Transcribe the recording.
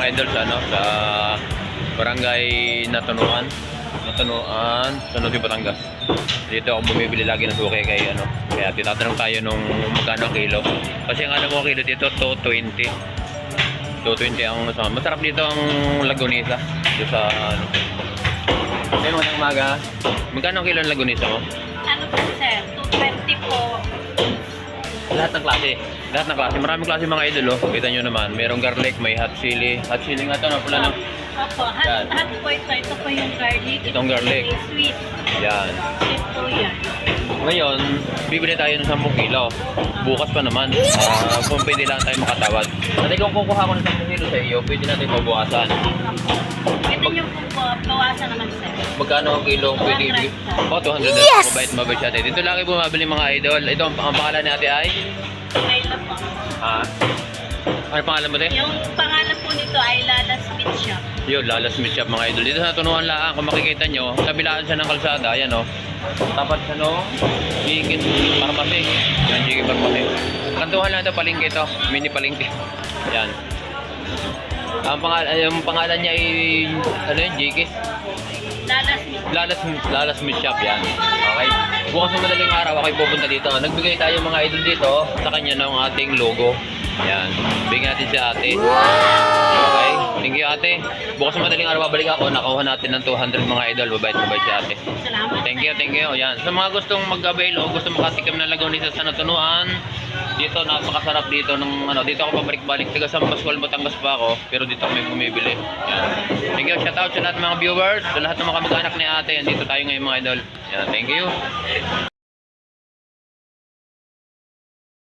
idol sa ano, sa barangay Natunuan, San Jose, Batangas. Dito ako bumibili lagi ng suki kay ano. Kaya titatanong tayo nung magkano ang kilo. Kasi ang ano mo kilo dito 220. 220 ang masarap dito ang lagunisa. Dito sa ano. Hey, magandang umaga. Magkano ang kilo ng lagunisa mo? Ano po sir? 220 po. Lahat ng klase. Lahat ng klase. Maraming klase mga idol, oh. Kita nyo naman. Merong garlic, may hot chili. Hot chili nga ito, no? Pula ng... Opo, Yan. hot po ito. Ito po yung garlic. Itong garlic. Sweet. Yan. Sweet po yan. Ngayon, bibili tayo ng 10 kilo. Bukas pa naman. Kung pwede lang tayo makatawad. At kung kukuha ko ng 10 kilo sa iyo, pwede natin mabukasan. Pwede nyo po bawasan naman sir. Magkano ang kilo ang pwede ibigay? Oh, 200 na. Mabait siya. Dito lagi bumabili mga idol. Ito, ang pangalan natin ay? Ayla po. Ha? Ano pangalan mo din? Yung pangalan po nito ay Lala Smith Shop. Yun, Lala Smith Shop mga idol. Dito sa Tunuan Laan, kung makikita nyo, kabilaan siya ng kalsada. Ayan o. Tapat sa no, Jikin Pharmacy. Yan, Jikin Pharmacy. Kantuhan lang ito, palengke ito. Mini palengke. Yan. Yung pangalan niya ay, ano yun, Jikis? Lala Smith Shop yan. Okay. Bukas ng madaling araw, ako'y pupunta dito. Nagbigay tayo mga idol dito sa kanya ng ating logo. Yan. Bigyan natin si ate. Okay. Thank you ate. Bukas ng madaling araw, babalik ako. Nakuha natin ng 200 mga idol. Babait si ate. Salamat. Thank you. Yan. Sa mga gustong mag-avail o gusto makatikim ng lagunisa sa Natunuan, dito napakasarap dito ng ano, dito ako pabalik-balik. Taga San Pascual, Batangas pa ako, pero dito kami bumibili. Yan. Thank you. Shout out sa lahat ng mga viewers, sa lahat ng mga kamag-anak ni ate. Yan, dito tayo ngayon mga idol. Yan. Thank you.